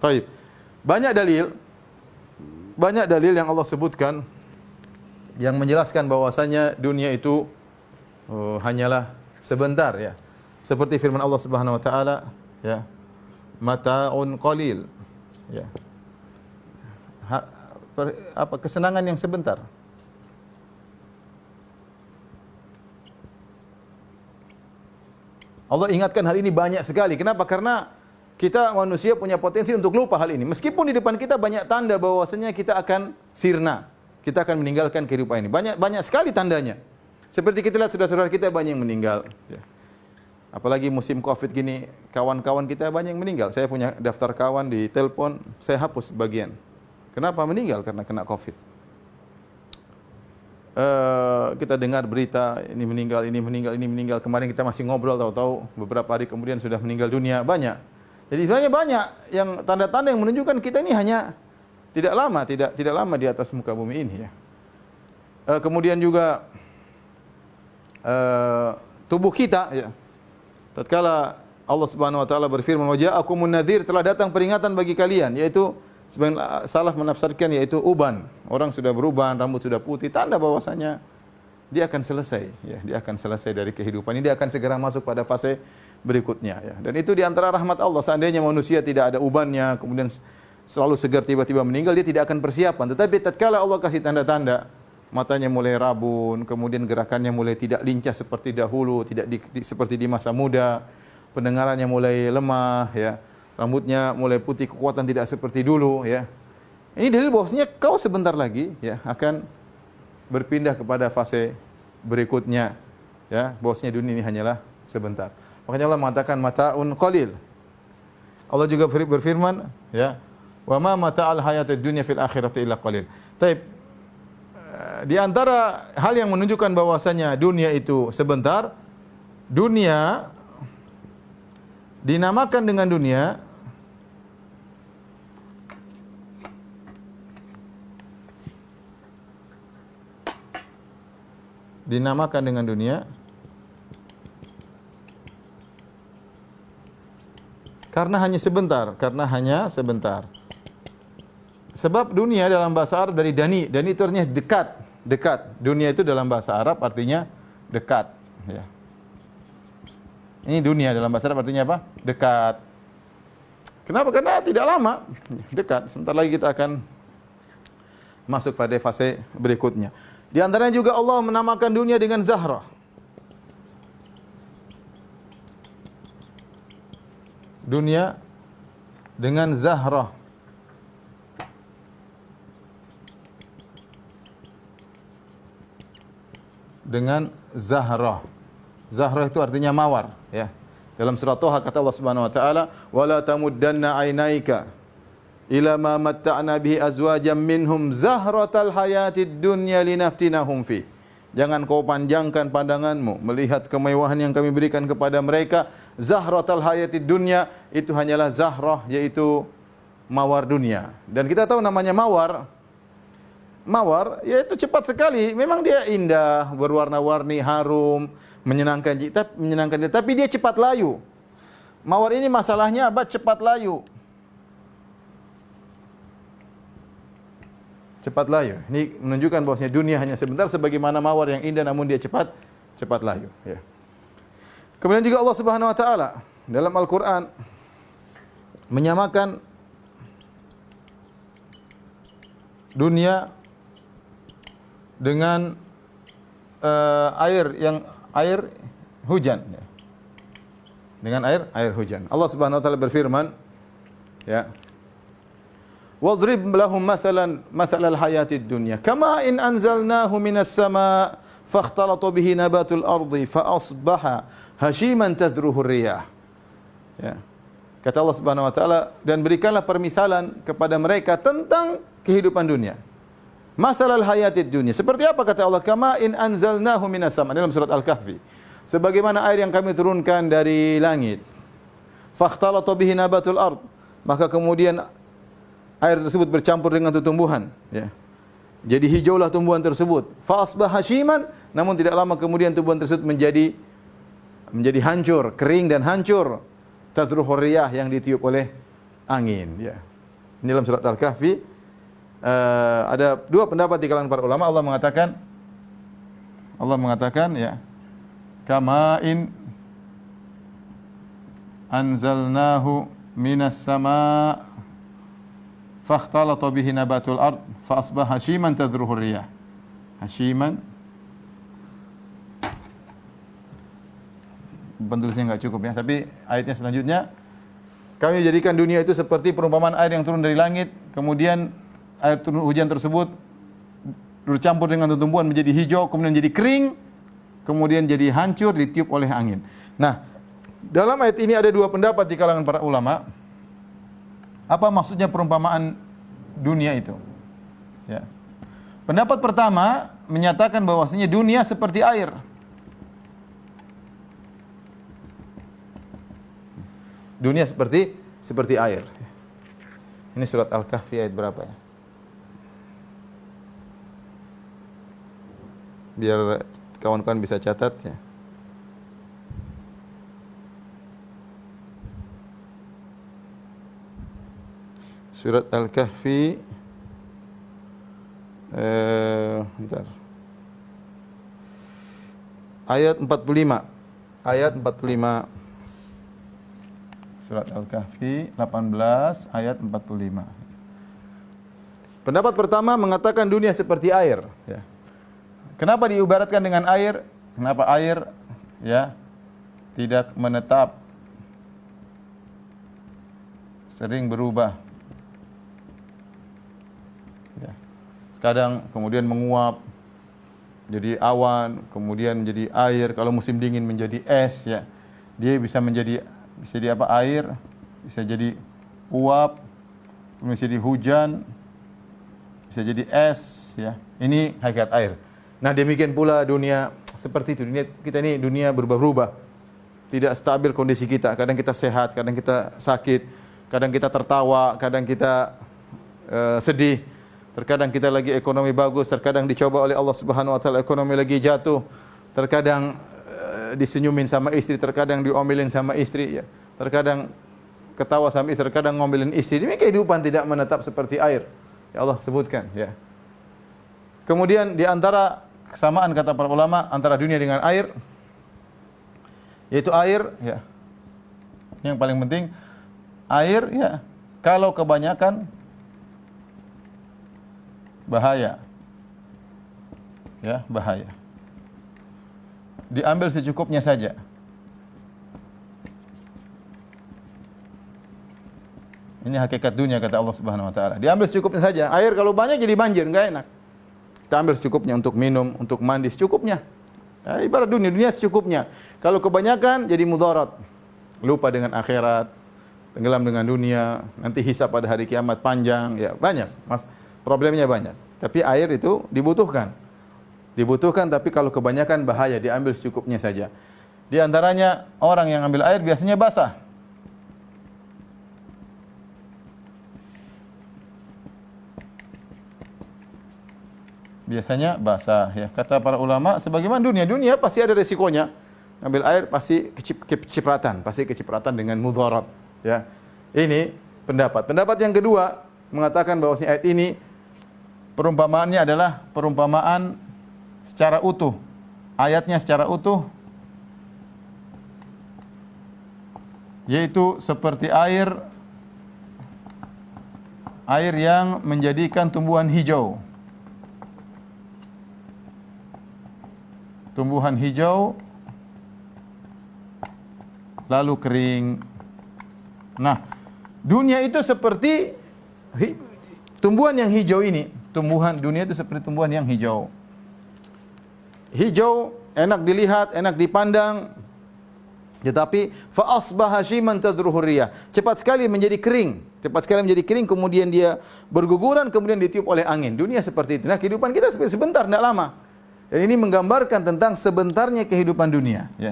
Baik. Banyak dalil yang Allah sebutkan yang menjelaskan bahwasanya dunia itu hanyalah sebentar ya. Seperti firman Allah Subhanahu wa taala ya. Mata'un qalil. Ya. Kesenangan yang sebentar. Allah ingatkan hal ini banyak sekali. Kenapa? Karena kita manusia punya potensi untuk lupa hal ini. Meskipun di depan kita banyak tanda bahwasanya kita akan sirna. Kita akan meninggalkan kehidupan ini. Banyak sekali tandanya. Seperti kita lihat saudara-saudara kita banyak yang meninggal. Ya. Apalagi musim Covid gini, kawan-kawan kita banyak yang meninggal. Saya punya daftar kawan di telepon, saya hapus sebagian. Kenapa meninggal? Karena kena Covid. Kita dengar berita ini meninggal. Kemarin kita masih ngobrol, tahu-tahu beberapa hari kemudian sudah meninggal dunia. Banyak. Jadi sebenarnya banyak yang tanda-tanda yang menunjukkan kita ini hanya tidak lama di atas muka bumi ini ya. Kemudian juga tubuh kita ya. Tatkala Allah Subhanahu wa taala berfirman, "Wa ja'akumun nadhir," telah datang peringatan bagi kalian, yaitu sebagian salaf menafsirkan yaitu uban. Orang sudah beruban, rambut sudah putih, tanda bahwasanya dia akan selesai ya, dia akan selesai dari kehidupan ini, dia akan segera masuk pada fase berikutnya ya. Dan itu di antara rahmat Allah. Seandainya manusia tidak ada ubannya, kemudian selalu segar tiba-tiba meninggal, dia tidak akan persiapan. Tetapi tatkala Allah kasih tanda-tanda, matanya mulai rabun, kemudian gerakannya mulai tidak lincah seperti dahulu, tidak seperti di masa muda, pendengarannya mulai lemah ya, rambutnya mulai putih, kekuatan tidak seperti dulu ya. Ini dalil bahwasanya kau sebentar lagi ya akan berpindah kepada fase berikutnya ya, bahwasanya dunia ini hanyalah sebentar. Makanya Allah mengatakan mata'un qalil. Allah juga berfirman ya, wa ma mata'al hayatid dunya fil akhirati illa qalil. Taib. Di antara hal yang menunjukkan bahwasanya dunia itu sebentar, dunia dinamakan dengan dunia karena hanya sebentar. Sebab dunia dalam bahasa Arab dari dani itu artinya dekat. Dunia itu dalam bahasa Arab artinya dekat. Ya. Ini dunia dalam bahasa Arab artinya apa? Dekat. Kenapa? Karena tidak lama, dekat. Sebentar lagi kita akan masuk pada fase berikutnya. Di antaranya juga Allah menamakan dunia dengan Zahrah. Dunia dengan Zahrah. Dengan Zahrah. Zahrah itu artinya mawar, ya. Dalam surah Thaha kata Allah Subhanahu wa taala, "Wala tamuddanna 'ainaika ila ma matta'na bihi azwajan minhum zahratal hayatid dunya linaftinahum fi." Jangan kau panjangkan pandanganmu melihat kemewahan yang kami berikan kepada mereka. Zahratal hayatid dunya itu hanyalah zahrah, yaitu mawar dunia. Dan kita tahu namanya mawar yaitu cepat sekali. Memang dia indah, berwarna-warni, harum, menyenangkan dia, tapi dia cepat layu. Mawar ini masalahnya apa? Cepat layu. Cepat layu. Ini menunjukkan bahwasanya dunia hanya sebentar, sebagaimana mawar yang indah namun dia cepat layu, ya. Kemudian juga Allah Subhanahu wa taala dalam Al-Qur'an menyamakan dunia dengan air hujan, ya. Dengan air hujan. Allah Subhanahu wa taala berfirman, ya. Wadrib lahum mathalal hayatid dunya kama in anzalnahu minas sama' fakhtalata bihi nabatul ardi fa asbaha hashiman tadruhu riyah. Ya. Kata Allah Subhanahu wa taala, dan berikanlah permisalan kepada mereka tentang kehidupan dunia. Mathalal hayatid dunya. Seperti apa kata Allah? Kama in anzalnahu minas sama' dalam surat Al-Kahfi. Sebagaimana air yang kami turunkan dari langit. Fakhtalata bihi nabatul ard. Maka kemudian air tersebut bercampur dengan tumbuhan, ya. Jadi hijaulah tumbuhan tersebut. Fa asbaha hashiman, namun tidak lama kemudian tumbuhan tersebut menjadi hancur, kering dan hancur. Tadruhu riyah, yang ditiup oleh angin, ya. Ini dalam surat Al-Kahfi ada dua pendapat di kalangan para ulama. Allah mengatakan ya, kama'in anzalnahu minas sama' fakhtalata bihi nabatul ard fa asbaha hashiman tadruhu riyah. Hashiman, penulisnya enggak cukup ya, tapi ayatnya selanjutnya, kami jadikan dunia itu seperti perumpamaan air yang turun dari langit, kemudian air turun hujan tersebut bercampur dengan tumbuhan menjadi hijau, kemudian jadi kering, kemudian jadi hancur ditiup oleh angin. Nah, dalam ayat ini ada dua pendapat di kalangan para ulama. Apa maksudnya perumpamaan dunia itu? Ya. Pendapat pertama menyatakan bahwasanya dunia seperti air. Dunia seperti air. Ini surat Al-Kahfi ayat berapa ya? Biar kawan-kawan bisa catat ya. Surat Al-Kahfi bentar. Ayat 45. Ayat 45. Surat Al-Kahfi 18 ayat 45. Pendapat pertama mengatakan dunia seperti air ya. Kenapa diibaratkan dengan air? Kenapa air ya tidak menetap, sering berubah. Ya. Kadang kemudian menguap jadi awan, kemudian menjadi air, kalau musim dingin menjadi es ya. Dia bisa jadi apa? Air, bisa jadi uap, bisa jadi hujan, bisa jadi es ya. Ini hakikat air. Nah, demikian pula dunia seperti itu. Dunia kita ini dunia berubah-ubah. Tidak stabil kondisi kita. Kadang kita sehat, kadang kita sakit, kadang kita tertawa, kadang kita sedih. Terkadang kita lagi ekonomi bagus, terkadang dicoba oleh Allah Subhanahu wa taala ekonomi lagi jatuh. Terkadang disenyumin sama istri, terkadang diomelin sama istri ya. Terkadang ketawa sama istri, terkadang ngomelin istri. Ini kehidupan tidak menetap seperti air. Ya Allah sebutkan ya. Kemudian di antara kesamaan kata para ulama antara dunia dengan air, yaitu air ya. Yang paling penting air ya, kalau kebanyakan bahaya. Ya, bahaya. Diambil secukupnya saja. Ini hakikat dunia kata Allah Subhanahu wa taala. Diambil secukupnya saja. Air kalau banyak jadi banjir, enggak enak. Kita ambil secukupnya untuk minum, untuk mandi secukupnya. Ya, ibarat dunia secukupnya. Kalau kebanyakan jadi mudarat. Lupa dengan akhirat, tenggelam dengan dunia, nanti hisab pada hari kiamat panjang, ya banyak. Problemnya banyak. Tapi air itu dibutuhkan. Dibutuhkan, tapi kalau kebanyakan bahaya, diambil secukupnya saja. Di antaranya orang yang ambil air biasanya basah. Biasanya basah ya. Kata para ulama, sebagaimana dunia pasti ada resikonya. Ambil air pasti kecipratan dengan mudarat ya. Ini pendapat. Pendapat yang kedua mengatakan bahwa ayat ini perumpamaannya adalah perumpamaan secara utuh. Ayatnya secara utuh, yaitu seperti air yang menjadikan tumbuhan hijau. Tumbuhan hijau lalu kering. Nah, dunia itu seperti tumbuhan yang hijau ini. Dunia itu seperti tumbuhan yang hijau. Hijau enak dilihat, enak dipandang. Tetapi fa asbaha hashiman tadruhu riyah. Cepat sekali menjadi kering. Kemudian dia berguguran, kemudian ditiup oleh angin. Dunia seperti itu. Nah, kehidupan kita sebentar, tidak lama. Dan ini menggambarkan tentang sebentarnya kehidupan dunia ya.